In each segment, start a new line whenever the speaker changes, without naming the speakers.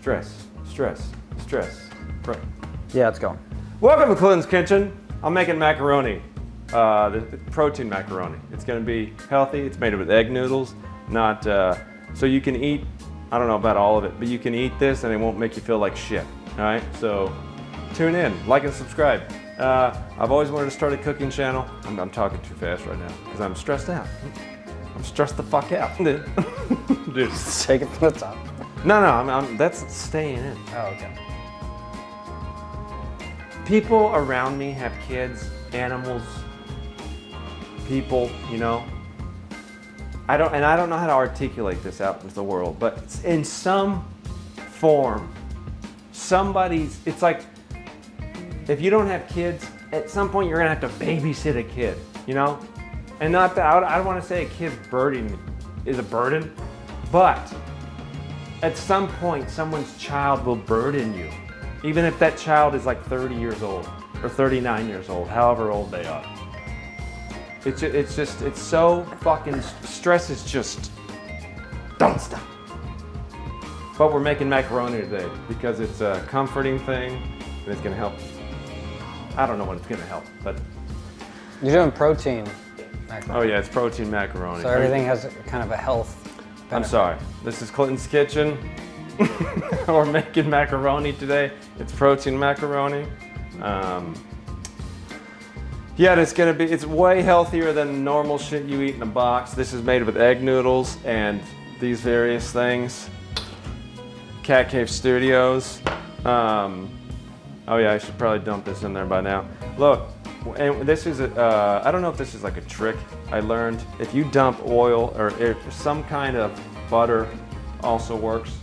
Stress.
Yeah, it's going.
Welcome to Clinton's Kitchen. I'm making macaroni, the protein macaroni. It's gonna be healthy. It's made with egg noodles, not, so you can eat, I don't know about all of it, but you can eat this and it won't make you feel like shit, all right? So tune in, like and subscribe. I've always wanted to start a cooking channel. I'm talking too fast right now because I'm stressed out. I'm stressed the fuck out, dude. Dude.
Take it from the top.
No, that's staying in.
Oh, okay.
People around me have kids, animals, people, you know. I don't know how to articulate this out into the world, but in some form, it's like, if you don't have kids, at some point you're gonna have to babysit a kid, you know? And not that, I don't wanna say a kid's burden is a burden, but at some point, someone's child will burden you. Even if that child is like 30 years old or 39 years old, however old they are. It's so fucking, stress is just, don't stop. But we're making macaroni today because it's a comforting thing and it's gonna help. I don't know what it's gonna help, but.
You're doing protein macaroni.
Oh yeah, it's protein macaroni.
So everything has kind of a health benefit.
I'm sorry, this is Clinton's Kitchen. We're making macaroni today. It's protein macaroni. Yeah, it's way healthier than normal shit you eat in a box. This is made with egg noodles and these various things. Cat Cave Studios. Oh yeah, I should probably dump this in there by now. Look, and this is, I don't know if this is like a trick I learned. If you dump oil or if some kind of butter also works,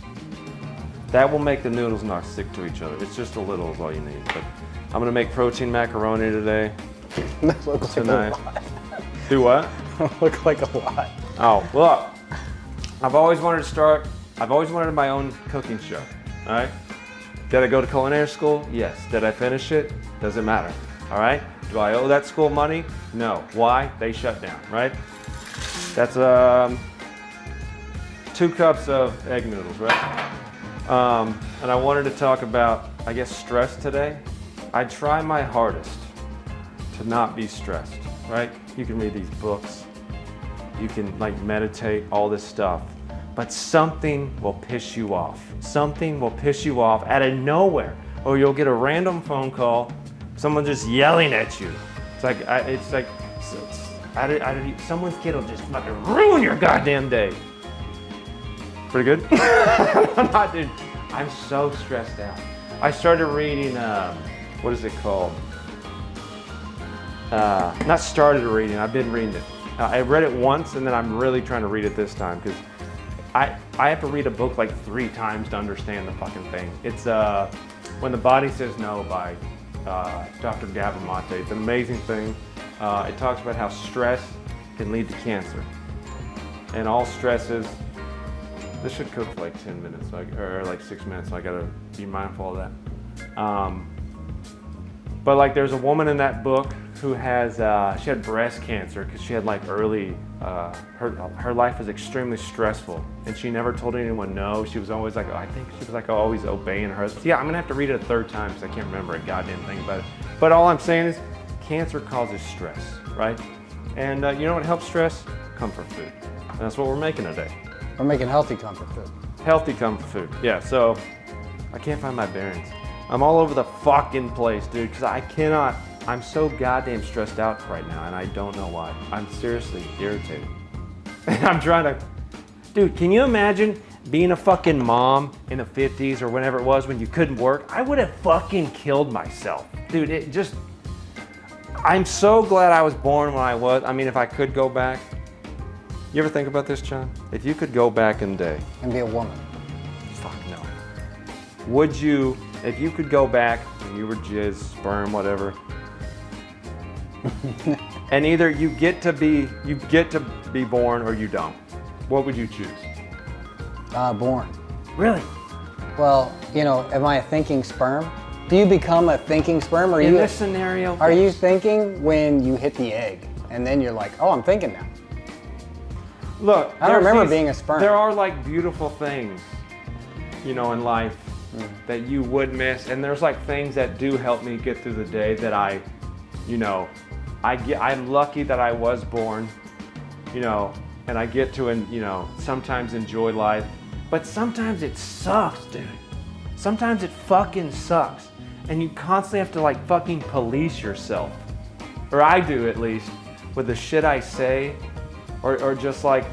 that will make the noodles not stick to each other. It's just a little is all you need. But I'm gonna make protein macaroni today.
That looks
tonight.
like a lot.
Do what?
Look like a lot.
Oh, look. I've always wanted my own cooking show, all right? Did I go to culinary school? Yes. Did I finish it? Doesn't matter, all right? Do I owe that school money? No. Why? They shut down, right? That's 2 cups of egg noodles, right? And I wanted to talk about, I guess, stress today. I try my hardest to not be stressed, right? You can read these books, you can like meditate, all this stuff, but something will piss you off. Something will piss you off out of nowhere, or you'll get a random phone call, someone just yelling at you. It's like someone's kid will just fucking ruin your goddamn day. Pretty good? Dude, I'm so stressed out. I started reading, what is it called? Not started reading, I've been reading it. I read it once and then I'm really trying to read it this time because I have to read a book like 3 times to understand the fucking thing. It's When the Body Says No by Dr. Gavin Mate. It's an amazing thing. It talks about how stress can lead to cancer. And all stresses, this should cook for like 10 minutes, or like 6 minutes, so I gotta be mindful of that. But like there's a woman in that book who has, she had breast cancer because she had like early, her life was extremely stressful and she never told anyone no. She was always like, I think she was like always obeying her husband. Yeah, I'm gonna have to read it a 3rd time because I can't remember a goddamn thing about it. But all I'm saying is cancer causes stress, right? And you know what helps stress? Comfort food. And that's what we're making today.
We're making healthy comfort food.
Healthy comfort food, yeah. So I can't find my bearings. I'm all over the fucking place, dude, because I'm so goddamn stressed out right now and I don't know why. I'm seriously irritated. And I'm trying to, dude, can you imagine being a fucking mom in the 50s or whenever it was when you couldn't work? I would have fucking killed myself. Dude, I'm so glad I was born when I was. I mean, if I could go back. You ever think about this, John? If you could go back in day.
And be a woman.
Fuck no. Would you, if you could go back when you were jizz, sperm, whatever, and either you get to be born or you don't, what would you choose?
Born.
Really?
Well, you know, am I a thinking sperm? Do you become a thinking sperm? Or
in this scenario?
Are you thinking when you hit the egg? And then you're like, oh, I'm thinking now.
Look,
I don't remember being a sperm.
There are like beautiful things, you know, in life that you would miss, and there's like things that do help me get through the day that I'm lucky that I was born, you know, and I get to, you know, sometimes enjoy life, but sometimes it sucks, dude. Sometimes it fucking sucks, and you constantly have to like fucking police yourself, or I do at least, with the shit I say, or just like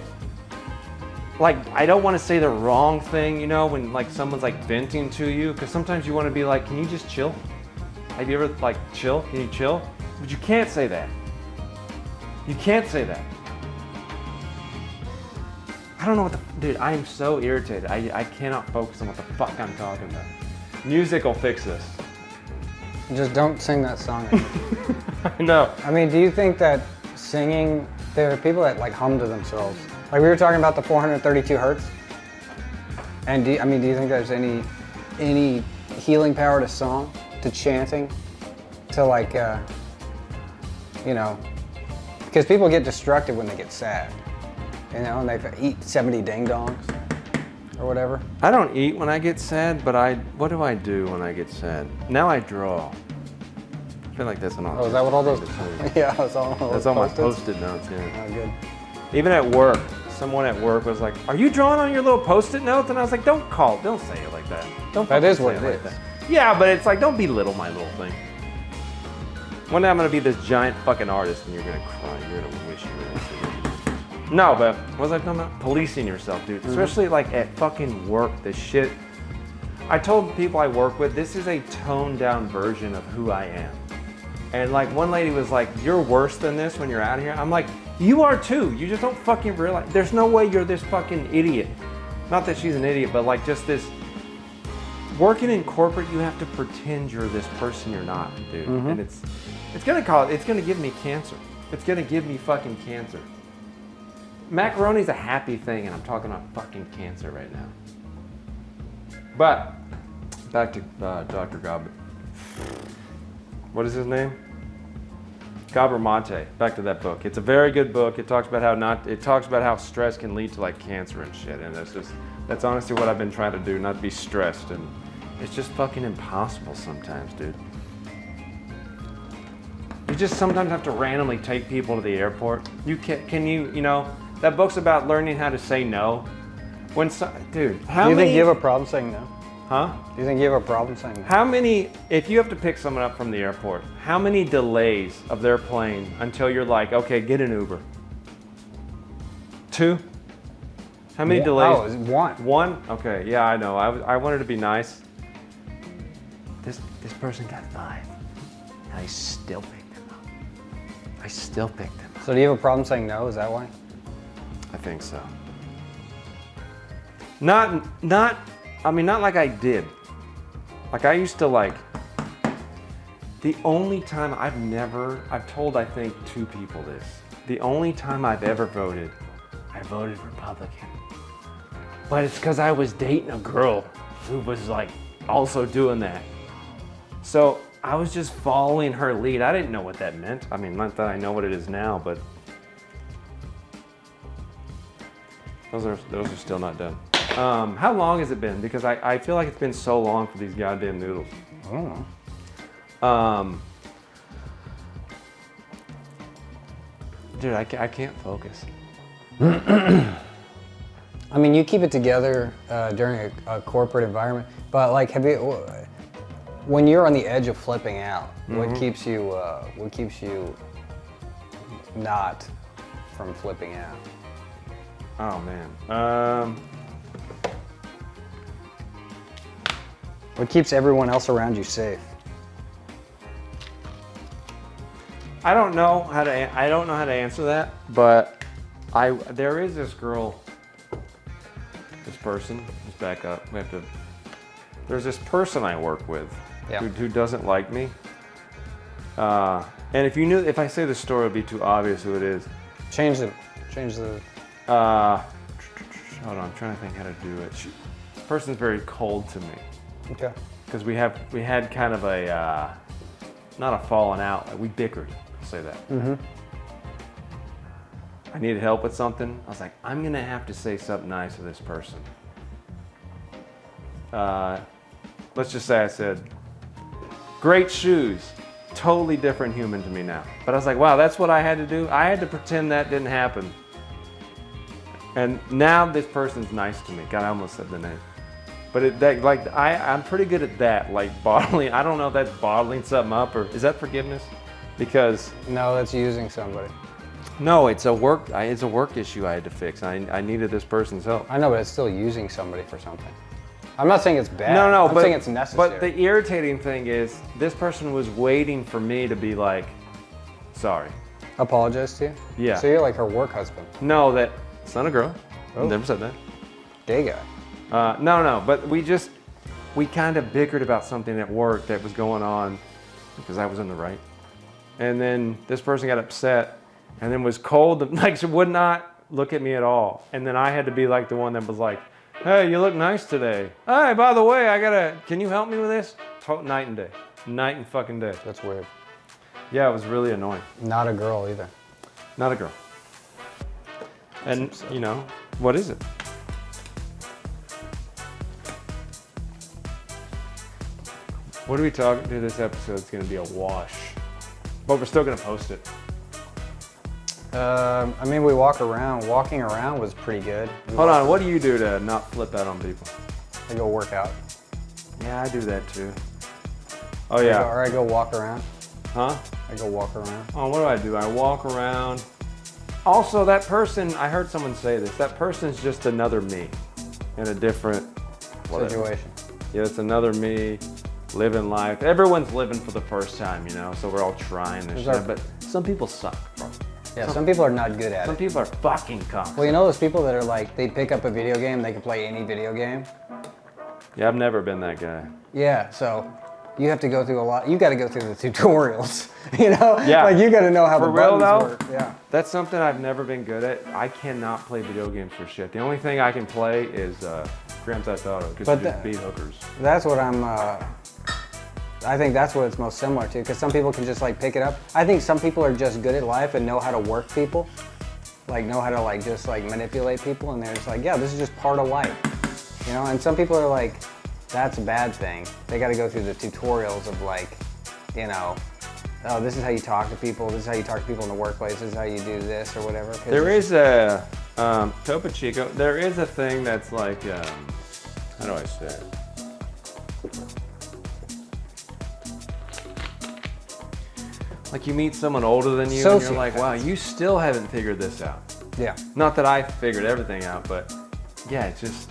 I don't want to say the wrong thing, you know, when like someone's like venting to you, because sometimes you want to be like, can you just chill? Have you ever like chill? Can you chill? But you can't say that. You can't say that. I don't know what dude, I am so irritated. I cannot focus on what the fuck I'm talking about. Music will fix this.
Just don't sing that song anymore.
I know.
I mean, do you think that singing, there are people that like hum to themselves? Like we were talking about the 432 hertz. And do you think there's any healing power to song, to chanting, to like, you know, because people get destructive when they get sad, you know, and they eat 70 ding dongs or whatever.
I don't eat when I get sad, but what do I do when I get sad? Now I draw. I feel like that's an
Oh, is that what all those? Yeah, that's all
my Post-it notes. Yeah.
Oh, good.
Even at work, someone at work was like, "Are you drawing on your little Post-it notes?" And I was like, "Don't say it like that. Don't."
That is what
say
it is.
Like that. Yeah, but it's like, don't belittle my little thing. One day I'm gonna be this giant fucking artist, and you're gonna cry. You're gonna wish you were this. No, but what was I talking about? Policing yourself, dude. Especially like at fucking work. This shit. I told people I work with, this is a toned down version of who I am. And like one lady was like, "You're worse than this when you're out of here." I'm like, "You are too. You just don't fucking realize. There's no way you're this fucking idiot." Not that she's an idiot, but like just this. Working in corporate, you have to pretend you're this person you're not, dude. And it's gonna give me cancer. It's gonna give me fucking cancer. Macaroni's a happy thing, and I'm talking about fucking cancer right now. But back to Dr. Gob. What is his name? Gabramate. Back to that book. It's a very good book. It talks about how stress can lead to like cancer and shit. And that's honestly what I've been trying to do, not be stressed. And it's just fucking impossible sometimes, dude. You just sometimes have to randomly take people to the airport. You know, that book's about learning how to say no. Dude, how many?
Do you think you have a problem saying no?
Huh?
Do you think you have a problem saying no?
How many, if you have to pick someone up from the airport, how many delays of their plane until you're like, okay, get an Uber? 2? How many delays?
Oh, it was 1.
1? Okay, yeah, I know. I wanted to be nice. This person got 5. And I still picked them up.
So do you have a problem saying no? Is that why?
I think so. Not like I did. Like I used to like, the only time I've told I think 2 people this. The only time I've ever voted, I voted Republican. But it's because I was dating a girl who was like also doing that. So I was just following her lead. I didn't know what that meant. I mean, not that I know what it is now, but those are still not done. How long has it been? Because I feel like it's been so long for these goddamn noodles.
I don't know.
Dude, I can't focus.
I mean, you keep it together during a corporate environment, but like, when you're on the edge of flipping out, what keeps you not from flipping out?
Oh man.
What keeps everyone else around you safe?
I don't know how to answer that, but there is this girl, this person. Let's back up. There's this person I work with who doesn't like me. And if I say the story, it'd be too obvious who it is.
Change the.
Hold on, I'm trying to think how to do it. This person's very cold to me.
Okay.
Because we had kind of a, not a falling out, like we bickered, I'll say that. I needed help with something. I was like, I'm going to have to say something nice to this person. Let's just say I said, great shoes. Totally different human to me now. But I was like, wow, that's what I had to do? I had to pretend that didn't happen. And now this person's nice to me. God, I almost said the name. But I'm pretty good at that, like bottling. I don't know if that's bottling something up or is that forgiveness? Because
No, that's using somebody.
no, it's a work issue I had to fix. I needed this person's help.
I know, but it's still using somebody for something. I'm not saying it's bad.
No,
I'm
but
saying it's necessary.
But the irritating thing is, this person was waiting for me to be like, sorry.
Apologize to you?
Yeah.
So you're like her work husband.
No, that it's not a girl.
Oh.
Never said that.
Gay guy.
No, but we kind of bickered about something at work that was going on because I was in the right. And then this person got upset and then was cold, like she would not look at me at all. And then I had to be like the one that was like, hey, you look nice today. Hey, by the way, can you help me with this? Night and day. Night and fucking day.
That's weird.
Yeah, it was really annoying.
Not a girl either.
Not a girl. And, you know, what is it? What are we talking to this episode? It's going to be a wash. But we're still going to post it.
I mean, we walk around. Walking around was pretty good.
Hold on, what do you do to not flip out on people?
I go work out.
Yeah, I do that too. Oh yeah.
Or I go walk around.
Huh?
I go walk around.
Oh, what do? I walk around. Also, that person, I heard someone say this, that person's just another me in a different
Situation.
Yeah, it's another me living life. Everyone's living for the first time, you know, so we're all trying this shit. But some people suck, bro.
Yeah, some people are not good at
Some
it.
people are fucking cunts.
Well, you know those people that are like, they pick up a video game, they can play any video game?
Yeah, I've never been that guy.
Yeah, so you have to go through a lot. You got to go through the tutorials, you know?
Yeah.
Like you got to know how
For
the
real,
buttons
though?
work. Yeah.
That's something I've never been good at. I cannot play video games for shit. The only thing I can play is Grand Theft Auto, because you just beat hookers.
That's what I think that's what it's most similar to, because some people can just like pick it up. I think some people are just good at life and know how to work people, like know how to like just like manipulate people, and they're just like, yeah, this is just part of life, you know? And some people are like, that's a bad thing. They got to go through the tutorials of like, you know, oh, this is how you talk to people, this is how you talk to people in the workplace, this is how you do this or whatever.
There is a, Topo Chico, there is a thing that's like, how do I say it? Like you meet someone older than you and you're like, wow, you still haven't figured this out.
Yeah.
Not that I figured everything out, but yeah, it's just,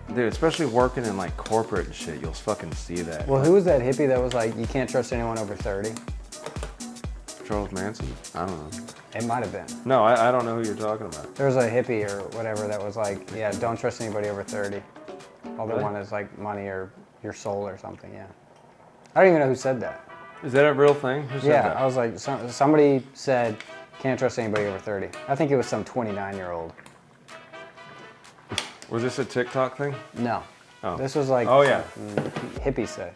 dude, especially working in like corporate and shit, you'll fucking see that.
Well, who was that hippie that was like, you can't trust anyone over 30?
Charles Manson? I don't know.
It might have been.
No, I don't know who you're talking about.
There was a hippie or whatever that was like, yeah, don't trust anybody over 30. All they
Really?
want is like money or your soul or something, yeah. I don't even know who said that.
Is that a real thing? Who said
Yeah,
that?
I was like, somebody said, can't trust anybody over 30. I think it was some 29-year-old.
Was this a TikTok thing?
No.
Oh.
This was like,
Oh, yeah.
Hippies said.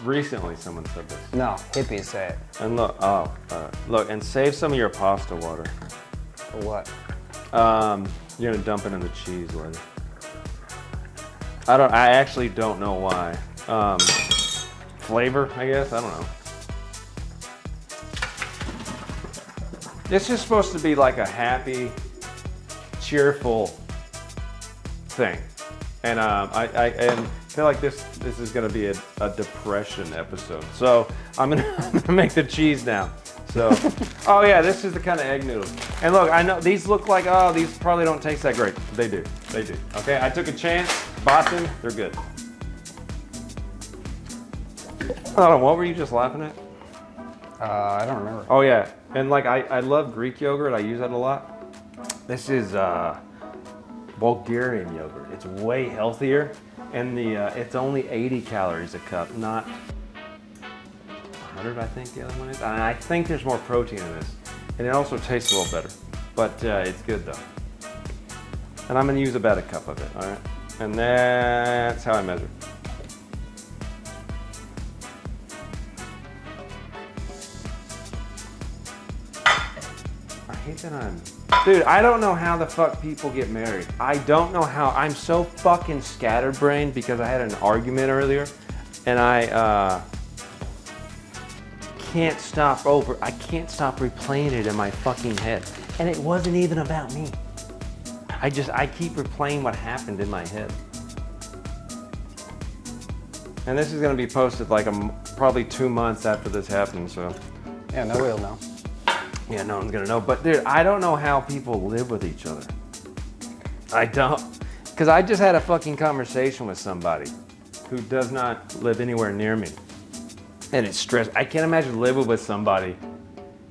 Recently someone said this.
No, hippies say it.
And look, look, and save some of your pasta water.
For what?
You're gonna dump it in the cheese later. I actually don't know why. Flavor, I guess, I don't know. It's just supposed to be like a happy, cheerful thing. And I feel like this is gonna be a depression episode. So I'm gonna make the cheese now. So, oh yeah, this is the kind of egg noodles. And look, I know these look like, oh, these probably don't taste that great. They do, they do. Okay, I took a chance, bought them, they're good. I don't know, what were you just laughing at?
I don't remember.
Oh yeah, and like I love Greek yogurt, I use that a lot. This is Bulgarian yogurt. It's way healthier, and it's only 80 calories a cup, not 100, I think the other one is. And I think there's more protein in this, and it also tastes a little better, but it's good though. And I'm gonna use about a cup of it, all right? And that's how I measure. I hate that I'm Dude, I don't know how the fuck people get married. I don't know how. I'm so fucking scatterbrained because I had an argument earlier, and I can't stop replaying it in my fucking head. And it wasn't even about me. I keep replaying what happened in my head. And this is gonna be posted like probably 2 months after this happened, so.
Yeah, nobody will know.
Yeah, no one's gonna know. But dude, I don't know how people live with each other. I don't. Because I just had a fucking conversation with somebody who does not live anywhere near me. And it's stressful. I can't imagine living with somebody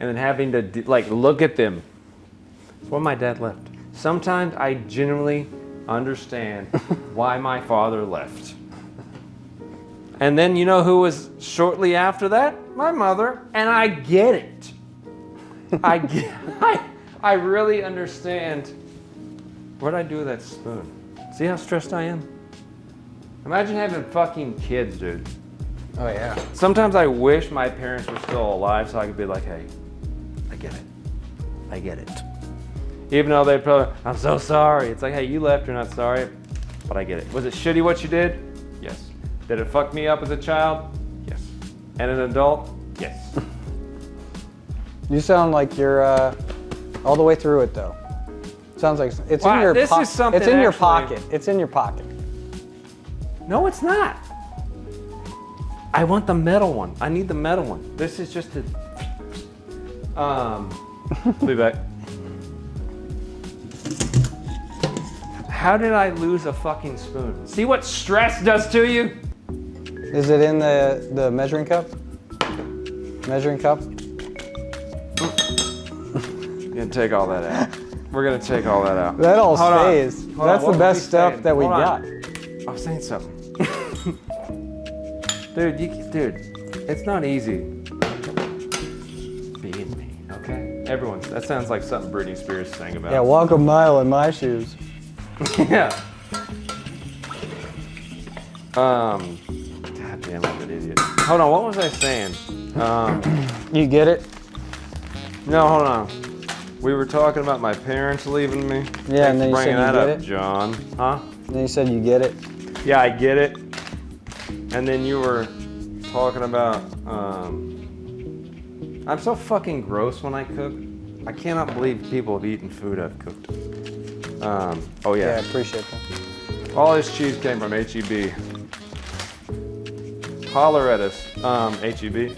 and then having to like look at them. That's why my dad left. Sometimes I genuinely understand why my father left. And then you know who was shortly after that? My mother. And I get it. I really understand. What'd I do with that spoon? See how stressed I am? Imagine having fucking kids, dude.
Oh yeah.
Sometimes I wish my parents were still alive so I could be like, hey, I get it. I get it. Even though they'd probably, I'm so sorry. It's like, hey, you left, you're not sorry, but I get it. Was it shitty what you did? Yes. Did it fuck me up as a child? Yes. And an adult? Yes.
You sound like you're all the way through it though. Sounds like it's in your pocket. It's in your pocket. It's in your pocket.
No, it's not. I want the metal one. I need the metal one. This is just a. Be back. How did I lose a fucking spoon? See what stress does to you?
Is it in the measuring cup? Measuring cup?
We're gonna take all that out. We're gonna take all that out.
That all
Hold
stays.
on.
That's the best stuff that we
Hold
got.
on. I was saying something. Dude, it's not easy being me, okay? That sounds like something Britney Spears sang about.
Yeah, walk a mile in my shoes.
Yeah. God damn, I'm an idiot. Hold on, what was I saying?
You get it?
No, hold on. We were talking about my parents leaving me.
Yeah, and then you said you
that
get
up,
it?
John. Huh?
And then you said you get it?
Yeah, I get it. And then you were talking about, I'm so fucking gross when I cook. I cannot believe people have eaten food I've cooked. Oh yeah.
Yeah, I appreciate that.
All this cheese came from H-E-B. Holler at us, H-E-B.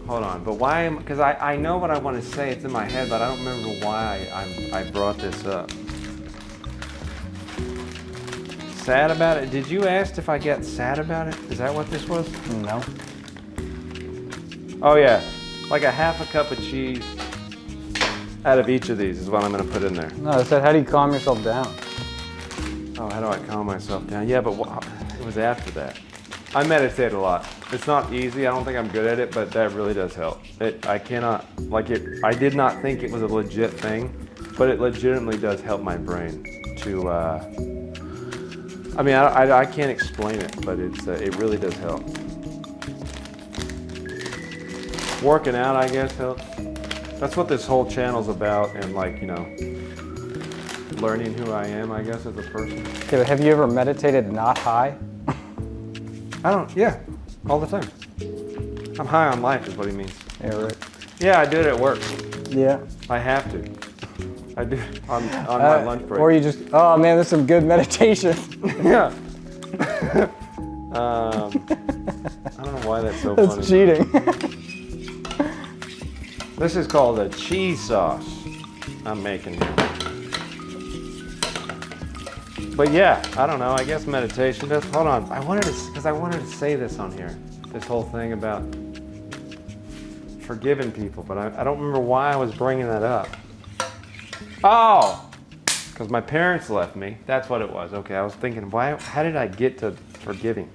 Hold on, but why because I know what I want to say, it's in my head, but I don't remember why I brought this up. Sad about it? Did you ask if I get sad about it? Is that what this was?
No.
Oh yeah, like a half a cup of cheese out of each of these is what I'm gonna put in there.
No, I said, how do you calm yourself down?
Oh, how do I calm myself down? Yeah, but it was after that. I meditate a lot. It's not easy. I don't think I'm good at it, but that really does help. I did not think it was a legit thing, but it legitimately does help my brain to. I mean, I can't explain it, but it really does help. Working out, I guess, helps. That's what this whole channel's about, and learning who I am, I guess, as a person.
Okay, but have you ever meditated not high?
Yeah, all the time. I'm high on life is what he means.
Yeah, right.
Yeah, I do it at work.
Yeah.
I have to. I do on my lunch break.
Or you just, oh man, there's some good meditation.
Yeah. I don't know why that's so funny.
That's cheating.
This is called a cheese sauce I'm making here. But yeah, I don't know. I guess meditation does. Hold on. I wanted to say this on here. This whole thing about forgiving people, but I don't remember why I was bringing that up. Oh, because my parents left me. That's what it was. Okay, I was thinking, how did I get to forgiving?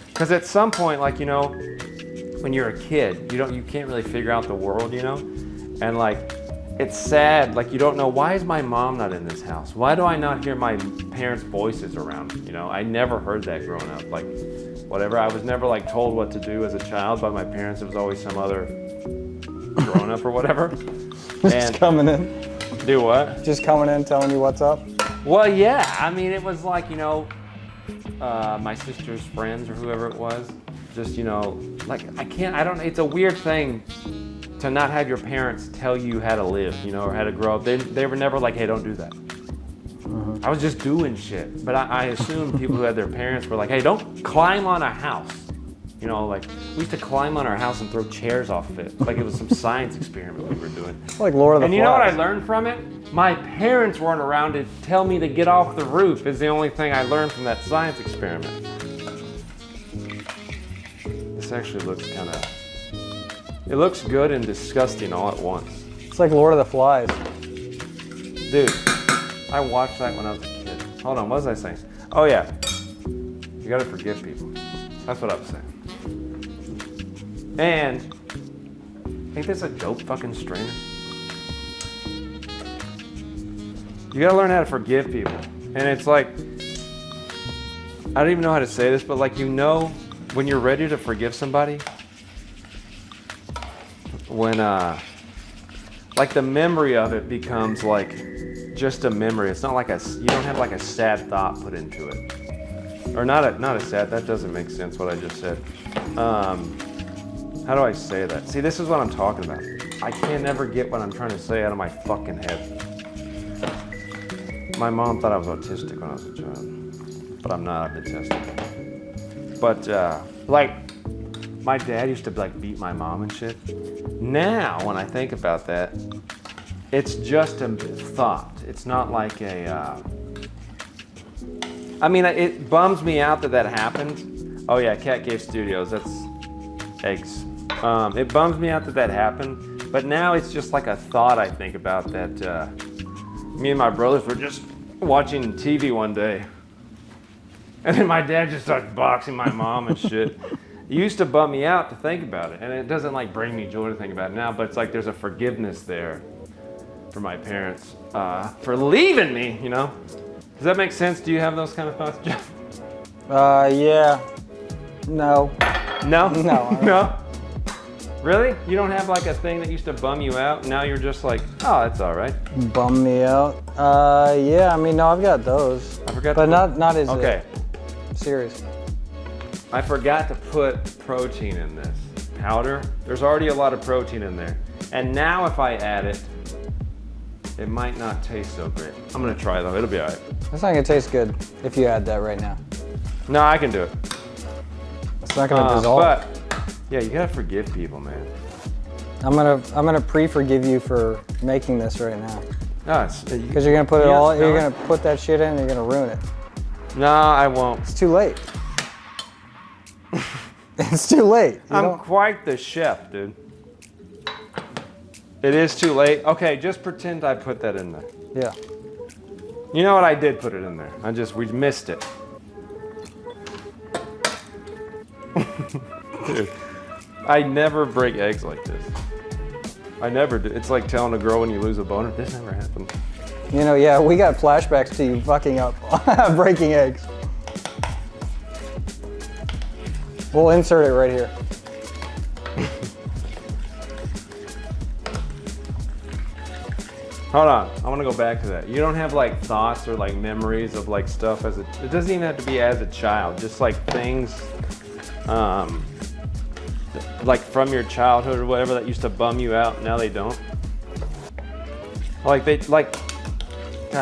Because at some point, when you're a kid, you can't really figure out the world, and it's sad, you don't know, why is my mom not in this house? Why do I not hear my parents' voices around? I never heard that growing up. Whatever, I was never told what to do as a child by my parents. It was always some other grown up or whatever.
Just coming in.
Do what?
Just coming in, telling you what's up.
Well, yeah. I mean, it was like, my sister's friends or whoever it was. Just, like, it's a weird thing to not have your parents tell you how to live, or how to grow up. They were never like, hey, don't do that. I was just doing shit. But I assumed people who had their parents were like, hey, don't climb on a house. Like we used to climb on our house and throw chairs off of it. Like it was some science experiment we were doing.
Like Lord of the Flies.
And you know what I learned from it? My parents weren't around to tell me to get off the roof is the only thing I learned from that science experiment. This actually looks it looks good and disgusting all at once.
It's like Lord of the Flies.
Dude, I watched that when I was a kid. Hold on, what was I saying? Oh yeah, you gotta forgive people. That's what I was saying. And, ain't this a dope fucking strainer? You gotta learn how to forgive people. And it's like, I don't even know how to say this, but like, when you're ready to forgive somebody, when, like the memory of it becomes like just a memory. It's not like you don't have like a sad thought put into it. Or not a sad, that doesn't make sense what I just said. How do I say that? See, this is what I'm talking about. I can't ever get what I'm trying to say out of my fucking head. My mom thought I was autistic when I was a child, but I'm not, I've been tested. But, like, my dad used to, like, beat my mom and shit. Now, when I think about that, it's just a thought. It's not like I mean, it bums me out that happened. Oh yeah, Cat Cave Studios, that's eggs. It bums me out that happened, but now it's just like a thought I think about that. Me and my brothers were just watching TV one day, and then my dad just starts boxing my mom and shit. It used to bum me out to think about it, and it doesn't like bring me joy to think about it now, but it's like there's a forgiveness there for my parents for leaving me, Does that make sense? Do you have those kind of thoughts, Jeff?
Yeah. No.
No?
No.
No? Really? You don't have like a thing that used to bum you out? Now you're just like, oh, that's all right.
Bum me out? Yeah, I mean, no, I've got those.
I forgot
but not as
okay.
Serious.
I forgot to put protein in this powder. There's already a lot of protein in there. And now if I add it, it might not taste so great. I'm gonna try though, it'll be all right.
It's not gonna taste good if you add that right now.
No, I can do it.
It's not gonna dissolve.
But yeah, you gotta forgive people, man.
I'm gonna pre-forgive you for making this right now.
No,
because you're gonna put it all. You're gonna put that shit in, and you're gonna ruin it.
No, I won't.
It's too late. It's too late.
I'm quite the chef, dude. It is too late. Okay, just pretend I put that in there.
Yeah.
You know what? I did put it in there. We missed it. Dude, I never break eggs like this. I never do. It's like telling a girl when you lose a boner. This never happened.
Yeah, we got flashbacks to you fucking up, breaking eggs. We'll insert it right here.
Hold on, I want to go back to that. You don't have like thoughts or like memories of like stuff it doesn't even have to be as a child, just like things like from your childhood or whatever that used to bum you out, now they don't. God,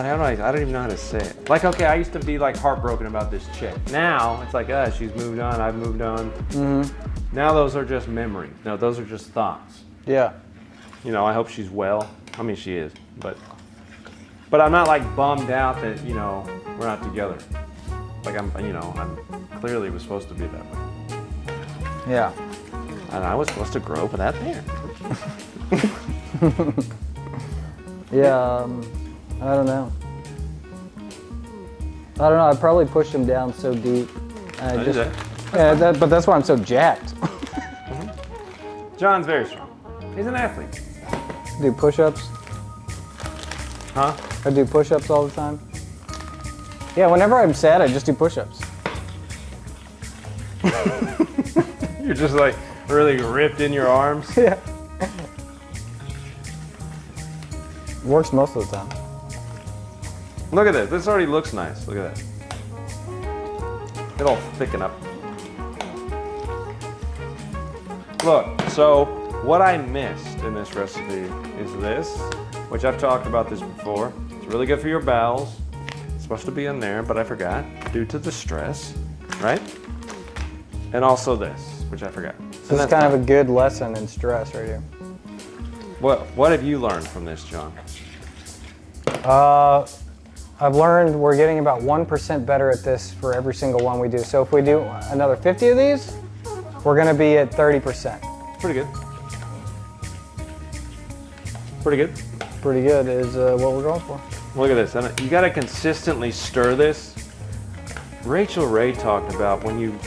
I don't even know how to say it. Like, okay, I used to be like heartbroken about this chick. Now it's like, she's moved on, I've moved on. Mm-hmm. Now those are just memories. No, those are just thoughts.
Yeah.
I hope she's well. I mean, she is, but I'm not like bummed out that, we're not together. Like I'm clearly was supposed to be that way.
Yeah.
And I was supposed to grow up with that parent.
Yeah, I don't know. I probably pushed him down so deep. But that's why I'm so jacked.
Mm-hmm. John's very strong. He's an athlete.
Do push-ups?
Huh?
I do push-ups all the time. Yeah, whenever I'm sad, I just do push-ups.
You're just like really ripped in your arms.
Yeah. Works most of the time.
Look at this. This already looks nice. Look at that. It'll thicken up. Look, so what I missed in this recipe is this, which I've talked about this before. It's really good for your bowels. It's supposed to be in there, but I forgot due to the stress, right? And also this, which I forgot.
This is kind of a good lesson in stress right here.
What have you learned from this, John?
I've learned we're getting about 1% better at this for every single one we do. So if we do another 50 of these, we're gonna be at 30%.
Pretty good. Pretty good.
Pretty good is what we're going for.
Look at this. And you gotta consistently stir this. Rachel Ray talked about when you,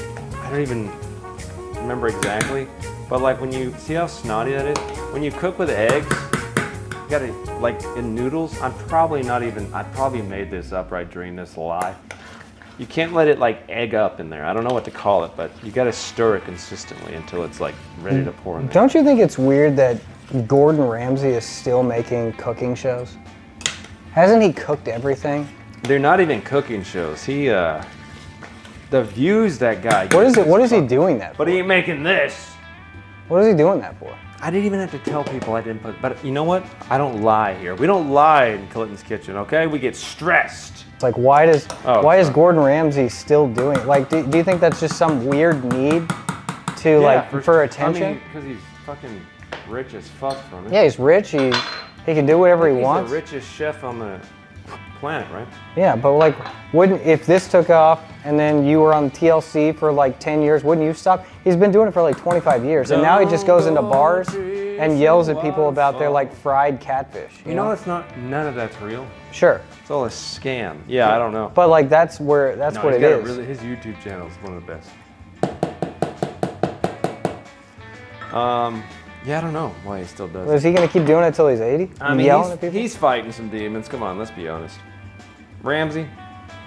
I don't even remember exactly, but like when you, see how snotty that is? When you cook with eggs, you gotta, like in noodles, I probably made this up right during this live. You can't let it like egg up in there. I don't know what to call it, but you gotta stir it consistently until it's like ready to pour in there.
Don't you think it's weird that Gordon Ramsay is still making cooking shows? Hasn't he cooked everything?
They're not even cooking shows. He, the views that guy gets.
What is he doing that for?
But he ain't making this.
What is he doing that for?
I didn't even have to tell people I didn't put, but you know what? I don't lie here. We don't lie in Clinton's Kitchen, okay? We get stressed.
It's like, why is Gordon Ramsay still doing it? Like, do you think that's just some weird need to for attention?
I mean, because he's fucking rich as fuck from it.
Yeah, he's rich. He can do whatever he wants.
He's the richest chef on the planet, right?
Yeah, but like, if this took off and then you were on TLC for like 10 years, wouldn't you stop? He's been doing it for like 25 years, and now he just goes into bars and yells at people about their like fried catfish.
You know, none of that's real.
Sure.
It's all a scam. Yeah, I don't know.
But like, that's what it is.
His YouTube channel is one of the best. Yeah, I don't know why he still does it.
Is he gonna keep doing it until he's 80?
I mean,
yelling at people?
He's fighting some demons. Come on, let's be honest. Ramsay,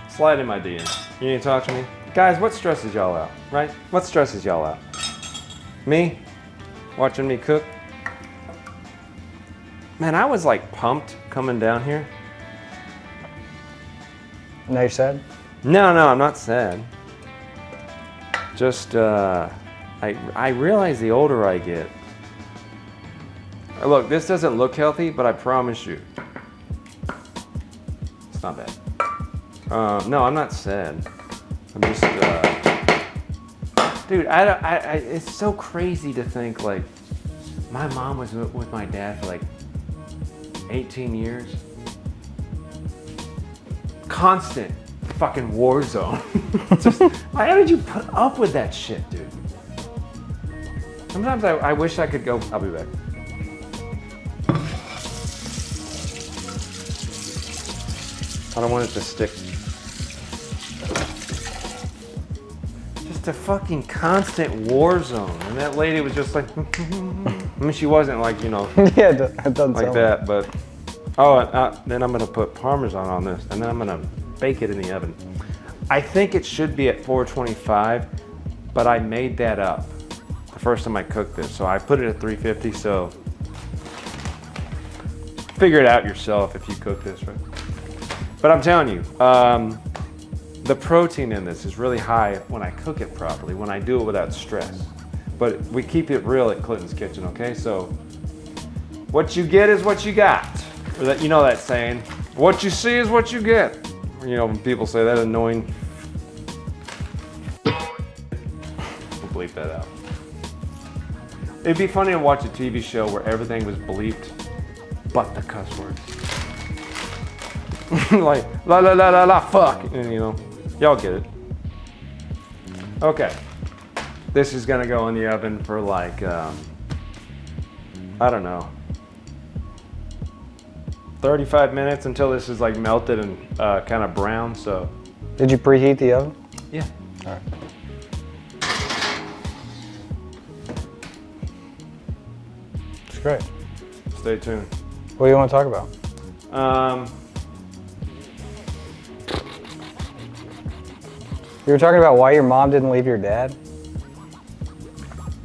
slide in my DMs. You need to talk to me? Guys, what stresses y'all out, right? What stresses y'all out? Me? Watching me cook? Man, I was like pumped coming down here.
Now you're sad?
No, I'm not sad. Just, I realize the older I get. Look, this doesn't look healthy, but I promise you, it's not bad. No, I'm not sad. I'm just, dude, it's so crazy to think like, my mom was with my dad for like 18 years. Constant fucking war zone. Just, how did you put up with that shit, dude? Sometimes I wish I could go, I'll be back. I don't want it to stick. Just a fucking constant war zone. And that lady was just like, I mean, she wasn't like, you know,
yeah, it doesn't
like that, but, then I'm gonna put Parmesan on this, and then I'm gonna bake it in the oven. I think it should be at 425, but I made that up the first time I cooked this. So I put it at 350, so figure it out yourself if you cook this, right? But I'm telling you, the protein in this is really high when I cook it properly, when I do it without stress. But we keep it real at Clinton's Kitchen, okay? So what you get is what you got. Or that, you know that saying, what you see is what you get. You know, when people say that annoying, we'll bleep that out. It'd be funny to watch a TV show where everything was bleeped, but the cuss words. Like, la la la la la, fuck, and you know, y'all get it. Okay, this is gonna go in the oven for like, I don't know, 35 minutes until this is like melted and kind of brown, so.
Did you preheat the oven?
Yeah.
All right. It's great.
Stay tuned.
What do you want to talk about? You were talking about why your mom didn't leave your dad?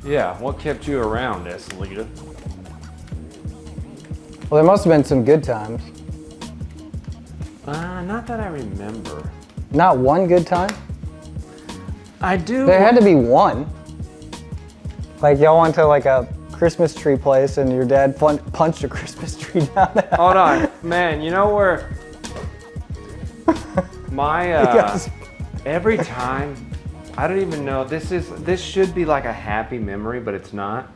Yeah, what kept you around, Eslita?
Well, there must have been some good times.
Not that I remember.
Not one good time?
I do.
There had to be one. Like y'all went to like a Christmas tree place and your dad punched a Christmas tree down there.
Hold on, man. You know where my every time, I don't even know. This should be like a happy memory, but it's not.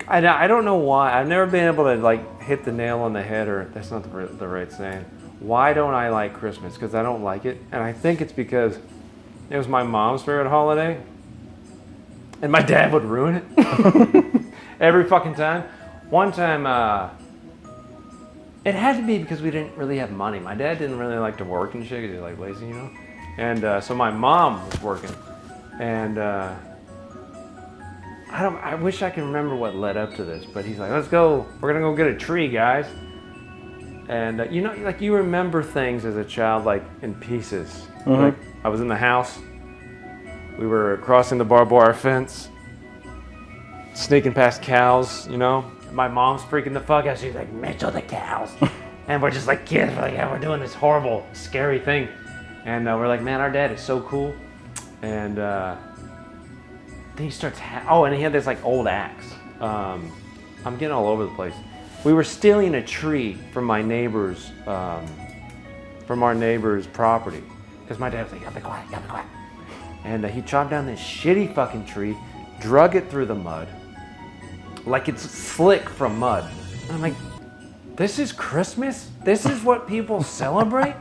I don't know why. I've never been able to like hit the nail on the head, or that's not the right saying. Why don't I like Christmas? Because I don't like it, and I think it's because it was my mom's favorite holiday, and my dad would ruin it every fucking time. One time, it had to be because we didn't really have money. My dad didn't really like to work and shit because he was like lazy, you know. And so my mom was working, and I wish I could remember what led up to this, but he's like, let's go. We're gonna go get a tree, guys. And you know, like you remember things as a child, like in pieces.
Mm-hmm.
Like I was in the house. We were crossing the barbed wire fence, sneaking past cows. You know, my mom's freaking the fuck out. She's like, Mitchell, the cows. And we're just like kids. We're like, yeah, we're doing this horrible, scary thing. And we're like, man, our dad is so cool. And then he starts. And he had this like old axe. I'm getting all over the place. We were stealing a tree from my neighbor's, from our neighbor's property, because my dad was like, "Gotta be quiet, gotta be quiet." And he chopped down this shitty fucking tree, drug it through the mud, like it's slick from mud. And I'm like, "This is Christmas? This is what people celebrate?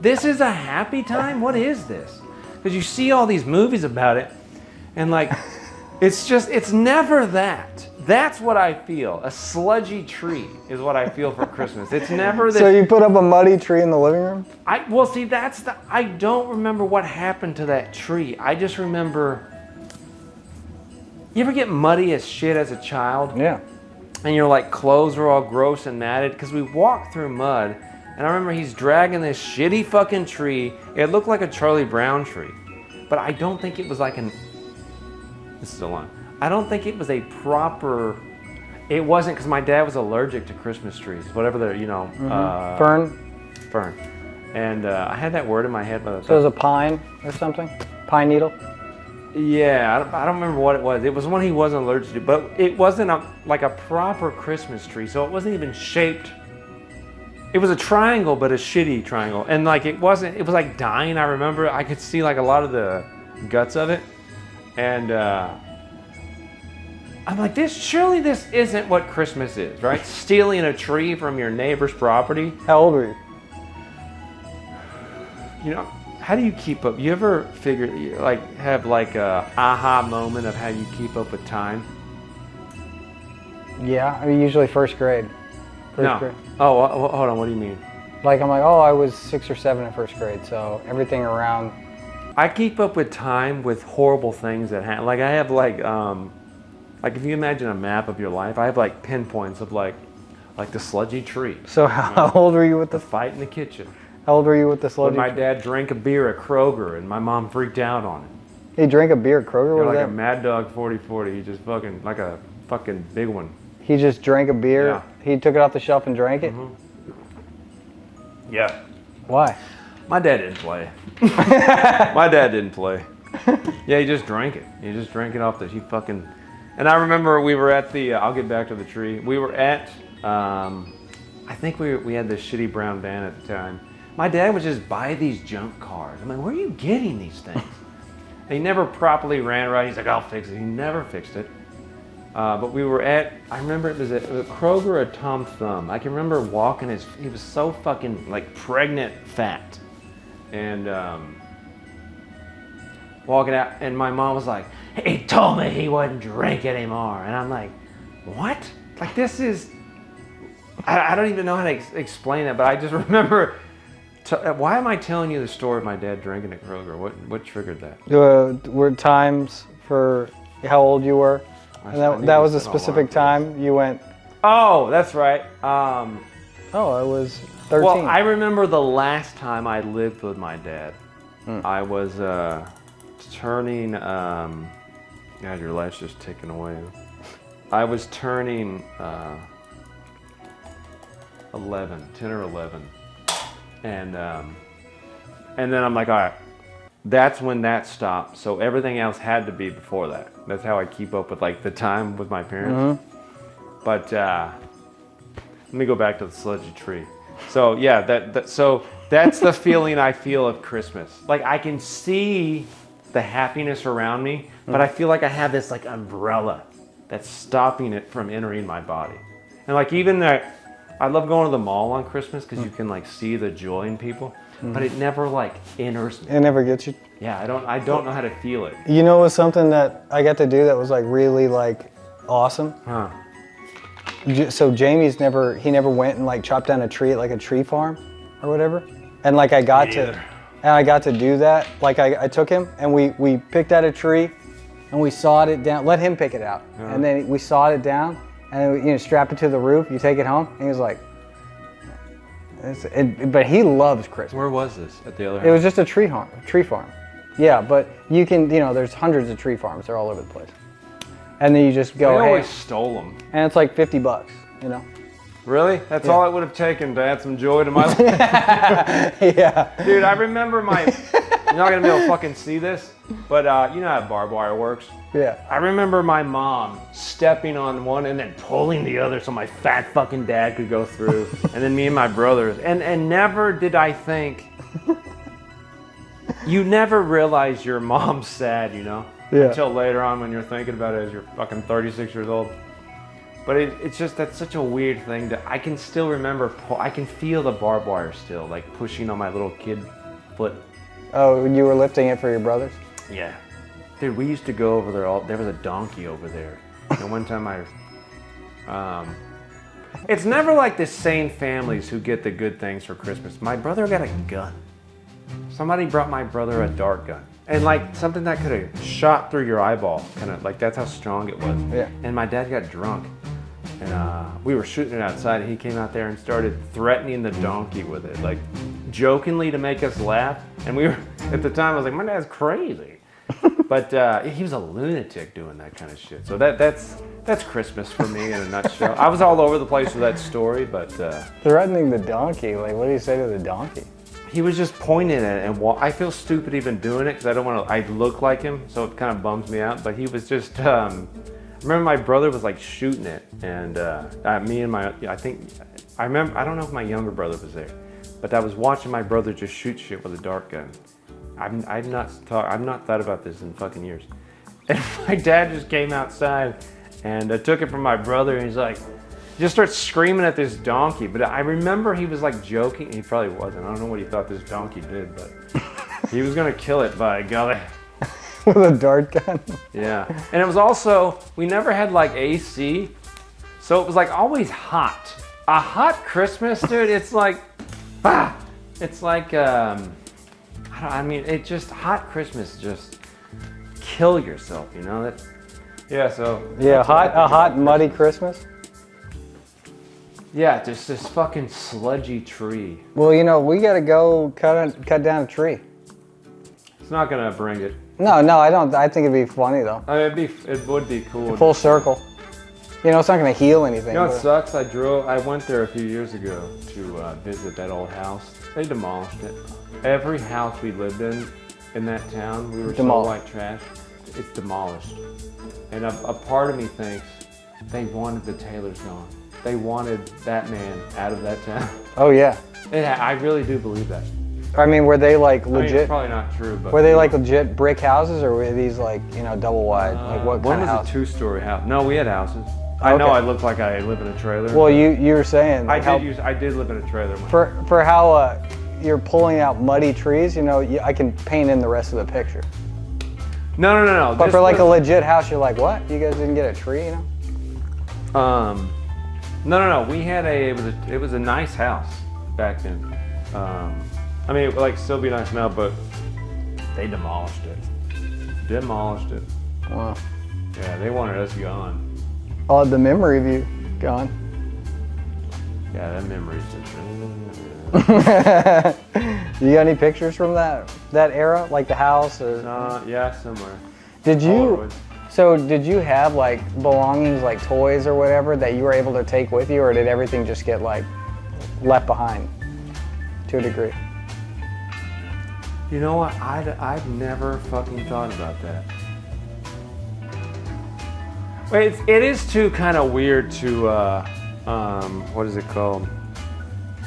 This is a happy time? What is this?" Because you see all these movies about it, and like, it's never that. That's what I feel. A sludgy tree is what I feel for Christmas. It's never this.
So you put up a muddy tree in the living room?
Well, see, I don't remember what happened to that tree. I just remember, you ever get muddy as shit as a child?
Yeah.
And your like clothes are all gross and matted? Because we walked through mud, and I remember he's dragging this shitty fucking tree. It looked like a Charlie Brown tree. But I don't think it was like this is a line. I don't think it was a proper. It wasn't, because my dad was allergic to Christmas trees, whatever they're, you know.
Mm-hmm.
Fern. And I had that word in my head.
So it was a pine or something? Pine needle?
Yeah, I don't remember what it was. It was one he wasn't allergic to, but it wasn't like a proper Christmas tree, so it wasn't even shaped. It was a triangle, but a shitty triangle. And like it was like dying, I remember. I could see like a lot of the guts of it. And I'm like, surely this isn't what Christmas is, right? Stealing a tree from your neighbor's property.
How old were you?
You know, how do you keep up? You ever have like a aha moment of how you keep up with time?
Yeah, I mean usually first grade.
No.
Grade.
Oh, hold on, what do you mean?
Like I'm like, oh, I was 6 or 7 in first grade, so everything around.
I keep up with time with horrible things that happen. Like I have like if you imagine a map of your life, I have like pinpoints of like the sludgy tree.
So how old were you with
the fight in the kitchen?
How old were you with the sludgy
when my dad drank a beer at Kroger and my mom freaked out on it.
He drank a beer at Kroger? What was
like
that?
A Mad Dog 40-40. He just fucking, like a fucking big one.
He just drank a beer?
Yeah.
He took it off the shelf and drank it?
Mm-hmm. Yeah.
Why?
My dad didn't play. My dad didn't play. Yeah, he just drank it. He just drank it off the, and I remember we were at the, I'll get back to the tree. We were at, I think we had this shitty brown van at the time. My dad would just buy these junk cars. I'm like, where are you getting these things? And he never properly ran right. He's like, I'll fix it. He never fixed it. But we were at, I remember it was a Kroger or Tom Thumb. I can remember walking he was so fucking like pregnant fat. And walking out, and my mom was like, he told me he wouldn't drink anymore. And I'm like, what? Like this is, I don't even know how to explain it, but I just remember, why am I telling you the story of my dad drinking at Kroger? What triggered that?
Were times for how old you were? And that was a specific time you went?
Oh, that's right.
I was 13.
Well, I remember the last time I lived with my dad. I was turning, God, your life's just ticking away. I was turning 10 or 11. And then I'm like, all right, that's when that stopped. So everything else had to be before that. That's how I keep up with like the time with my parents. But let me go back to the sludgy tree. So yeah, so that's the feeling I feel of Christmas. Like I can see the happiness around me, but I feel like I have this like umbrella that's stopping it from entering my body. And like even that, I love going to the mall on Christmas because you can like see the joy in people, but it never like enters me.
It never gets you.
Yeah, I don't know how to feel it.
You know, it was something that I got to do that was like really like awesome.
Huh.
So Jamie's never went and like chopped down a tree at like a tree farm or whatever. And like I got to do that. Like I took him and we picked out a tree and we sawed it down, let him pick it out. And then we sawed it down and we, strapped it to the roof, you take it home. And he was like, but he loves Christmas.
Where was this? At the other house?
It was just a tree farm. Yeah, but you can, there's hundreds of tree farms. They're all over the place. And then you just go,
I always stole them.
And it's like $50,
Really? That's all it would have taken to add some joy to my life?
Yeah.
Dude, I remember you're not going to be able to fucking see this, but you know how barbed wire works?
Yeah.
I remember my mom stepping on one and then pulling the other so my fat fucking dad could go through. And then me and my brothers. And never did I think, you never realize your mom's sad,
Yeah.
Until later on when you're thinking about it as you're fucking 36 years old. But it's just, that's such a weird thing I can still remember, I can feel the barbed wire still, like pushing on my little kid foot.
Oh, you were lifting it for your brothers?
Yeah. Dude, we used to go over there, there was a donkey over there. And one time it's never like the same families who get the good things for Christmas. My brother got a gun. Somebody brought my brother a dart gun. And like something that could have shot through your eyeball, kind of like that's how strong it was.
Yeah.
And my dad got drunk. And we were shooting it outside and he came out there and started threatening the donkey with it, like jokingly to make us laugh. And we were, at the time I was like, my dad's crazy. But he was a lunatic doing that kind of shit. So that's Christmas for me in a nutshell. I was all over the place with that story, but...
Threatening the donkey? Like, what do you say to the donkey?
He was just pointing at it, and I feel stupid even doing it because I don't want to. I look like him, so it kind of bums me out. But he was just. I remember my brother was like shooting it, and me and I remember. I don't know if my younger brother was there, but I was watching my brother just shoot shit with a dart gun. I've not thought about this in fucking years. And my dad just came outside and took it from my brother, and he's like. He just starts screaming at this donkey, but I remember he was like joking. He probably wasn't. I don't know what he thought this donkey did, but he was gonna kill it by golly.
With a dart gun?
Yeah, and it was also, we never had like AC, so it was like always hot. A hot Christmas, dude, it's like, it's like, it just, hot Christmas, just kill yourself, that, yeah, so.
Yeah, a hot, muddy Christmas?
Yeah, just this fucking sludgy tree.
Well, we gotta go cut down a tree.
It's not gonna bring it.
No, I don't. I think it'd be funny though.
I mean, it would be cool.
Full circle. It's not gonna heal anything.
It sucks? I went there a few years ago to visit that old house. They demolished it. Every house we lived in that town, we were so white trash. It's demolished. And a part of me thinks they wanted the Taylors gone. They wanted that man out of that town.
Oh yeah.
I really do believe that.
I mean, were they like legit?
I mean, it's probably not true, but
were they like legit brick houses, or were these like double wide? Like what kind of house?
One was a 2-story house. No, we had houses. I know I look like I live in a trailer.
Well, you were saying
I did live in a trailer.
For how you're pulling out muddy trees, I can paint in the rest of the picture.
No.
But for like a legit house, you're like, what? You guys didn't get a tree,
No. We had it was a nice house back then. I mean, it would like still be nice now, but they demolished it.
Wow.
Yeah, they wanted us gone.
Oh, the memory of you gone.
Yeah, that memory's just.
You got any pictures from that era, like the house or?
Yeah, somewhere.
Did you have like belongings, like toys or whatever, that you were able to take with you, or did everything just get like left behind to a degree.
You know what? I've never fucking thought about that. Wait, it is too kind of weird to, what is it called?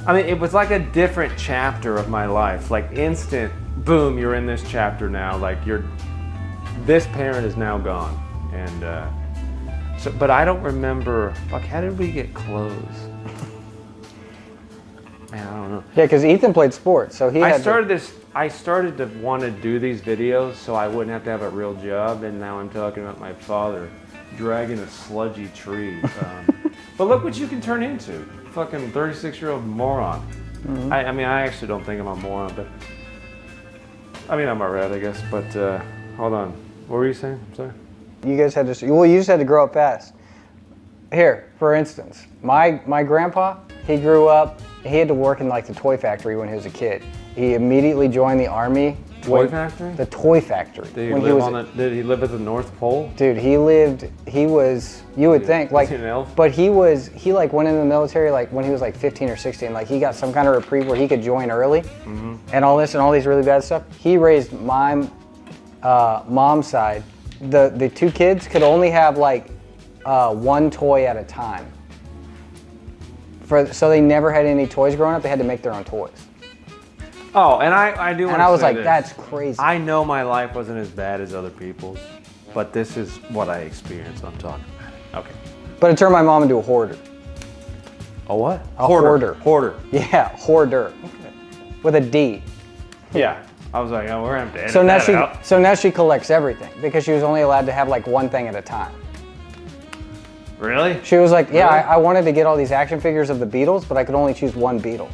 I mean, it was like a different chapter of my life. Like instant, boom, you're in this chapter now. Like this parent is now gone. And, so, but I don't remember, fuck, how did we get clothes? Man, I don't know.
Yeah, because Ethan played sports, so
I started to want to do these videos so I wouldn't have to have a real job, and now I'm talking about my father dragging a sludgy tree. But look what you can turn into. Fucking 36-year-old moron. Mm-hmm. I mean, I actually don't think I'm a moron, but I mean, I'm alright, I guess, but hold on. What were you saying? I'm sorry.
You guys had to, well, you just had to grow up fast. Here, for instance, my grandpa, he grew up, he had to work in like the toy factory when he was a kid. He immediately joined the army.
Toy factory?
The toy factory.
Did he live at the North Pole?
Dude, he was, you would think, like,
he an elf?
But he like went in the military like when he was like 15 or 16. Like he got some kind of reprieve where he could join early and all this and all these really bad stuff. He raised my mom's side. The two kids could only have like one toy at a time. So they never had any toys growing up. They had to make their own toys.
Oh, and I do want to say
And I was like,
this.
that's crazy.
I know my life wasn't as bad as other people's, but this is what I experienced. I'm talking about it. Okay.
But it turned my mom into a hoarder.
A what?
A hoarder.
Hoarder.
Yeah, hoarder.
Okay.
With a D.
Yeah. I was like, oh, we're going to have to edit that out.
So now she collects everything because she was only allowed to have like one thing at a time.
Really?
She was like, yeah,
Really?
I wanted to get all these action figures of the Beatles, but I could only choose one Beatle.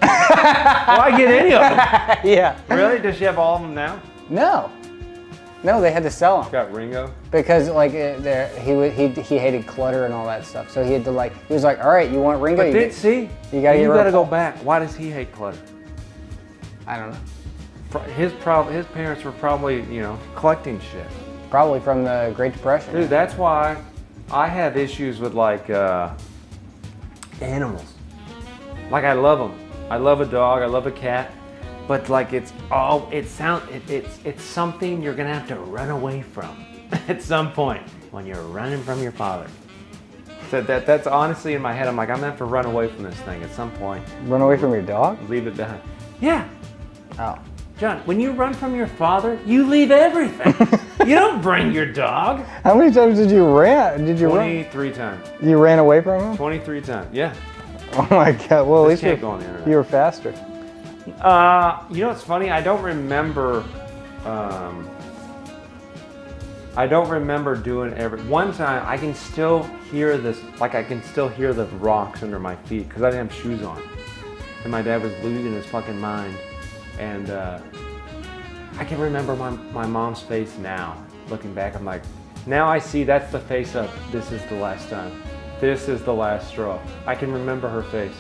Well, I get any of them.
Yeah.
Really? Does she have all of them now?
No, they had to sell them.
Got Ringo?
Because like he hated clutter and all that stuff. So he had to like, he was like, all right, you want Ringo?
But you gotta go back. Why does he hate clutter?
I don't know.
His parents were probably, collecting shit.
Probably from the Great Depression.
Dude, that's why I have issues with like animals. Like I love them. I love a dog. I love a cat. But like it's something you're gonna have to run away from at some point when you're running from your father. So that's honestly in my head. I'm like, I'm gonna have to run away from this thing at some point.
Run away from your dog?
Leave it behind. Yeah.
Oh.
John, when you run from your father, you leave everything. You don't bring your dog.
How many times did you run?
23 times.
You ran away from him?
23 times, yeah.
Oh my God, well at least
can't go on the internet.
You were faster.
You know what's funny? I don't remember doing one time I can still hear this, like I can still hear the rocks under my feet because I didn't have shoes on. And my dad was losing his fucking mind. And I can remember my mom's face now. Looking back, I'm like, now I see that's the face of, this is the last time. This is the last straw. I can remember her face.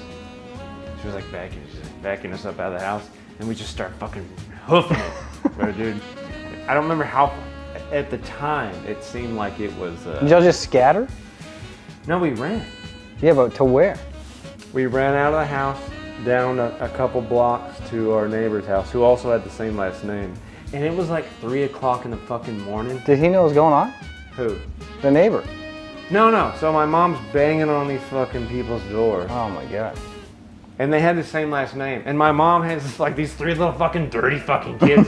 She was like backing us up out of the house, and we just start fucking hoofing it. Right, dude? I don't remember how, at the time, it seemed like it was...
Did y'all just scatter?
No, we ran.
Yeah, but to where?
We ran out of the house, down a couple blocks to our neighbor's house, who also had the same last name. And it was like 3 o'clock in the fucking morning.
Did he know what was going on?
Who?
The neighbor.
No. So my mom's banging on these fucking people's doors.
Oh my God.
And they had the same last name. And my mom has like these 3 little fucking dirty fucking kids.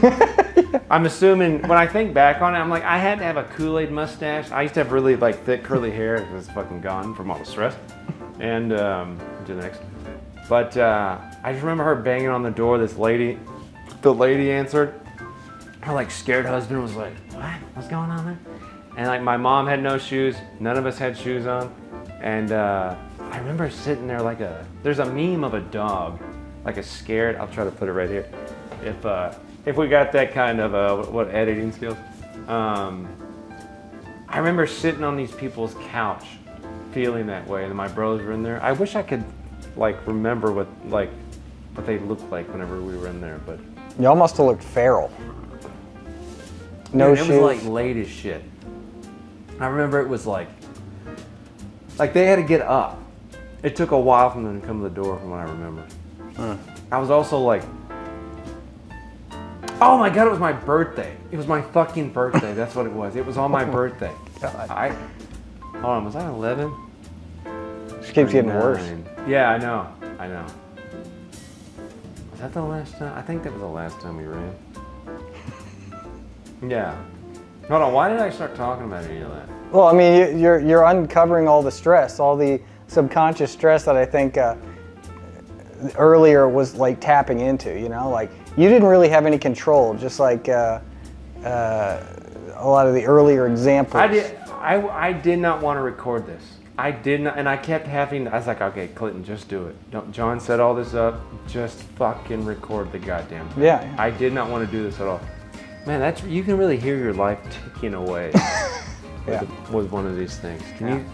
I'm assuming, when I think back on it, I'm like, I had to have a Kool-Aid mustache. I used to have really like thick curly hair because it's fucking gone from all the stress. And, to the next. But I just remember her banging on the door. The lady answered. Her like scared husband was like, what? What's going on there? And like my mom had no shoes. None of us had shoes on. And I remember sitting there like there's a meme of a dog, like a scared, I'll try to put it right here. If we got that kind of, what editing skills. I remember sitting on these people's couch feeling that way. And my brothers were in there. I wish I could like remember what they looked like whenever we were in there, but.
Y'all must have looked feral. No shoes.
It was like late as shit. I remember it was like they had to get up It took a while for them to come to the door from what I remember. I was also like, oh my God, it was my birthday. It was my fucking birthday. That's what it was. It was on my birthday.
God.
Hold on, was I 11?
Just keeps getting worse.
Yeah, I know. Was that the last time? I think that was the last time we ran. Yeah. Hold on, why did I start talking about any of that?
Well, I mean, you're uncovering all the stress, all the subconscious stress that I think earlier was like tapping into, you know? Like, you didn't really have any control, just like a lot of the earlier examples.
I did not want to record this. I did not, and I kept having, I was like, okay, Clinton, just do it. Don't, John set all this up, just fucking record the goddamn thing.
Yeah.
I did not want to do this at all. Man, you can really hear your life ticking away with one of these things. Can you,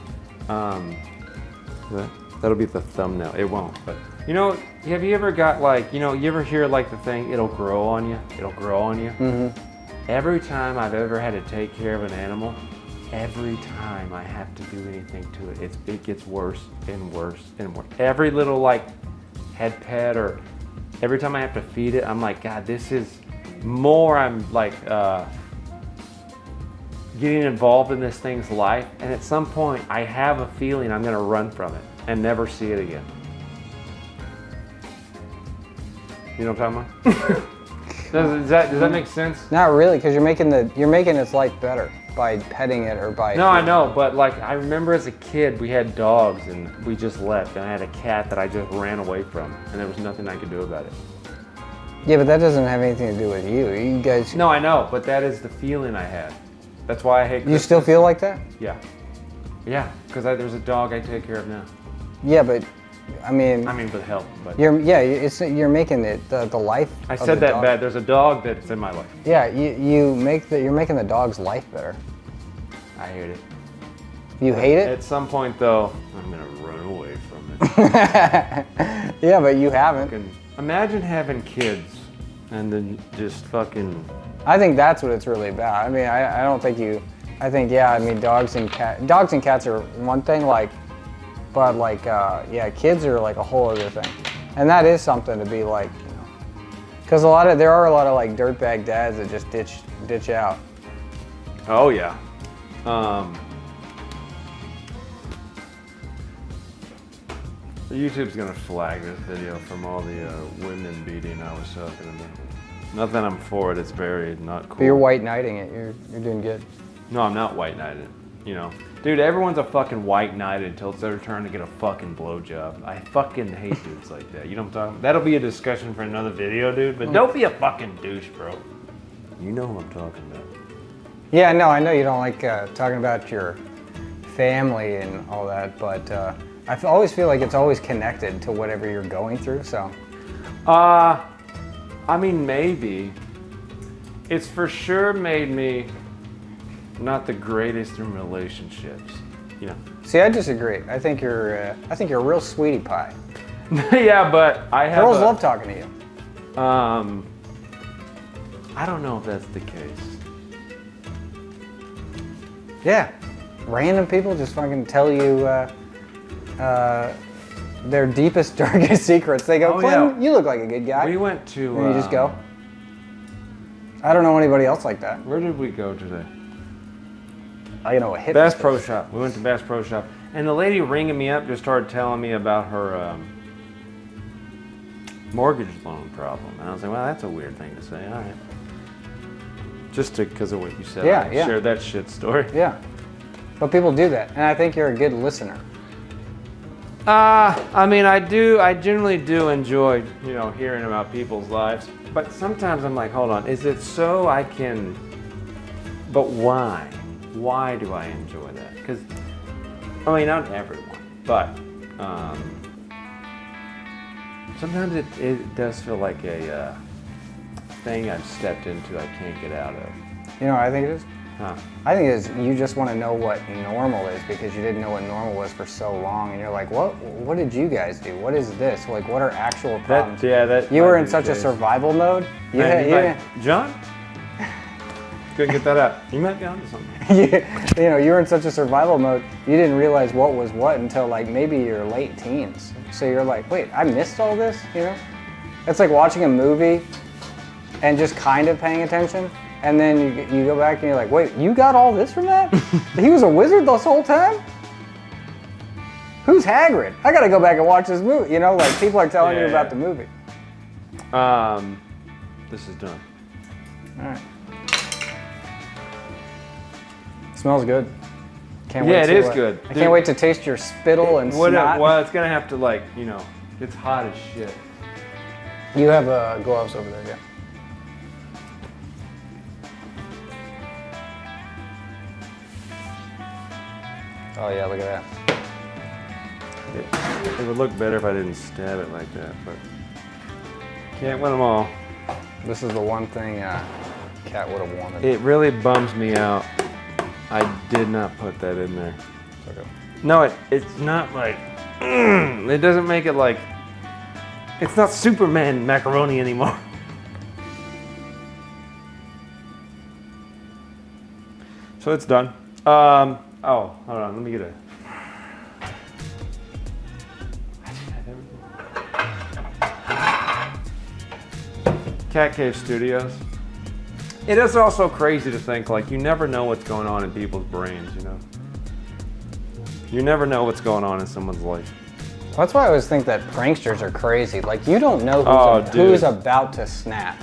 that'll be the thumbnail. It won't, but you know, have you ever got like, you know, you ever hear like the thing, it'll grow on you? It'll grow on you? Mm-hmm. Every time I've ever had to take care of an animal, every time I have to do anything to it, it gets worse and worse and worse. Every little like head pet or every time I have to feed it, I'm like, God, this is more. I'm like getting involved in this thing's life, and at some point I have a feeling I'm gonna run from it and never see it again. You know what I'm talking about? Does that make sense?
Not really, because you're making its life better by petting it or by.
No, I know, but like I remember as a kid we had dogs and we just left, and I had a cat that I just ran away from, and there was nothing I could do about it.
Yeah, but that doesn't have anything to do with you. You guys.
No, I know, but that is the feeling I had. That's why I hate Christmas.
You still feel like that?
Yeah. Yeah, because there's a dog I take care of now.
Yeah, but I mean
with help. But
you're making it the life.
I said that dog. Bad. There's a dog that's in my life.
Yeah, you're making the dog's life better.
I hate it.
You hate it?
At some point, though, I'm gonna run away from it.
Yeah, but you haven't.
Imagine having kids and then just fucking.
I think that's what it's really about. I mean, I don't think you. I think I mean dogs and cats are one thing, like, but like kids are like a whole other thing, and that is something to be like, you know, because there are a lot of like dirtbag dads that just ditch out.
Oh yeah. YouTube's gonna flag this video from all the women beating I was talking about. Not that I'm for it, it's very not cool.
But you're white knighting it, you're doing good.
No, I'm not white knighted, you know. Dude, everyone's a fucking white knighted until it's their turn to get a fucking blowjob. I fucking hate dudes like that, you know what I'm talking about? That'll be a discussion for another video, dude, but don't be a fucking douche, bro. You know what I'm talking about.
Yeah, no, I know you don't like talking about your family and all that, but I always feel like it's always connected to whatever you're going through, so.
I mean, maybe. It's for sure made me not the greatest in relationships, you know.
See, I disagree. I think you're a real sweetie pie.
Yeah, but I have
girls love talking to you.
I don't know if that's the case.
Yeah, random people just fucking tell you their deepest, darkest secrets. They go, Clinton, you look like a good guy.
We went to.
And you just go. I don't know anybody else like that.
Where did we go today?
I know a hit.
Bass Pro Shop. We went to Bass Pro Shop, and the lady ringing me up just started telling me about her mortgage loan problem, and I was like, well, that's a weird thing to say. All right. Just because of what you said, I shared that shit story.
Yeah, but people do that, and I think you're a good listener.
I mean, I generally do enjoy, you know, hearing about people's lives, but sometimes I'm like, hold on, is it so I can, but why? Why do I enjoy that? Because, I mean, not everyone, but sometimes it does feel like a thing I've stepped into I can't get out of.
You know what I think it is?
Huh.
I think it is you just want to know what normal is because you didn't know what normal was for so long, and you're like, what did you guys do? What is this? Like, what are actual problems?
That
you were in such a survival mode.
John? Couldn't get that out. You might be onto something.
You know, you were in such a survival mode, you didn't realize what was what until like maybe your late teens. So you're like, wait, I missed all this, you know? It's like watching a movie and just kind of paying attention, and then you go back and you're like, wait, you got all this from that? He was a wizard this whole time? Who's Hagrid? I gotta go back and watch this movie. You know, like people are telling you about the movie.
This is done.
All right. Smells good. Can't
Yeah,
wait
it
to,
is good.
I can't wait to taste your spittle and snot.
Well, it's gonna have to like, you know, it's hot as shit.
You have gloves over there, yeah. Oh yeah, look at that.
It would look better if I didn't stab it like that, but can't win them all.
This is the one thing Cat would have wanted.
It really bums me out. I did not put that in there.
Okay.
No, it's not like, it doesn't make it like, it's not Superman macaroni anymore. So it's done. Oh, hold on, let me get a. Cat Cave Studios. It is also crazy to think like you never know what's going on in people's brains, you know? You never know what's going on in someone's life.
That's why I always think that pranksters are crazy. Like you don't know who's about to snap.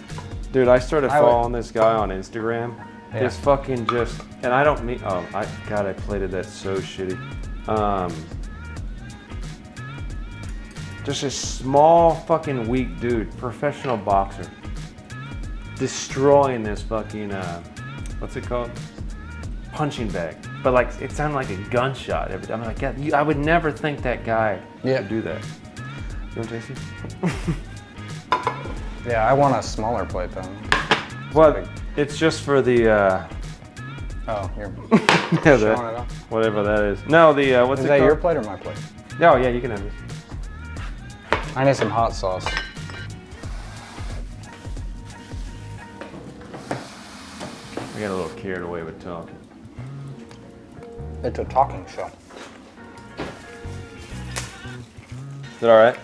Dude, I started following this guy on Instagram. Yeah. This fucking just, and I don't mean, God, I plated that so shitty. Just a small fucking weak dude, professional boxer. Destroying this fucking, what's it called? Punching bag. But like, it sounded like a gunshot every time. I'm like, God, I would never think that guy would do that. You want to taste it?
Yeah, I want a smaller plate though.
Well, it's just for the,
oh, you're
yeah,
showing it off?
Whatever that is. No, the, what's it called?
Is that your plate or my plate?
Oh, yeah, you can have this.
I need some hot sauce.
I got a little carried away with talking.
It's a talking show.
Is it all right?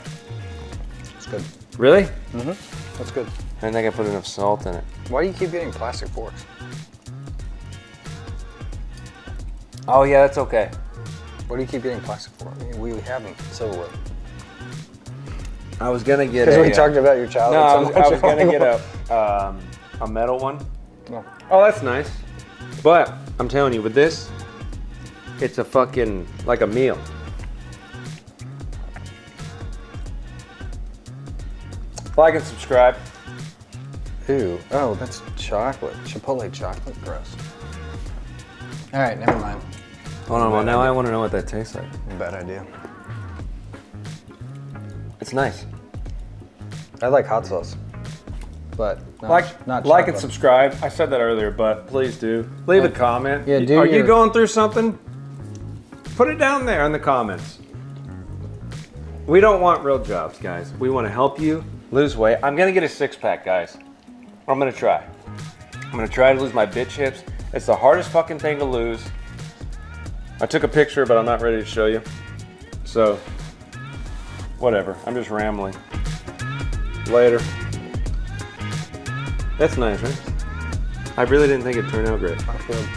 It's good.
Really?
Mm-hmm. That's good.
I didn't think I put enough salt in it.
Why do you keep getting plastic forks?
Oh, yeah, that's okay.
Why do you keep getting plastic forks? I mean, we have them silverware.
I was gonna get
because we talked about your childhood.
No, I was gonna get a metal one.
No.
Oh, that's nice. But I'm telling you, with this, it's a fucking like a meal. Like and subscribe.
Ooh, oh, that's chocolate. Chipotle chocolate, gross. All right, never mind.
Hold on, well now I want to know what that tastes like.
Bad idea.
It's nice.
I like hot sauce, but not
Like
chocolate.
and subscribe. I said that earlier, but please do. Leave a comment.
Yeah,
Are you going through something? Put it down there in the comments. We don't want real jobs, guys. We want to help you lose weight. I'm gonna get a six-pack, guys. I'm gonna try. I'm gonna try to lose my bitch hips. It's the hardest fucking thing to lose. I took a picture, but I'm not ready to show you. So, whatever. I'm just rambling. Later. That's nice, right? I really didn't think it'd turn out great.
That's good.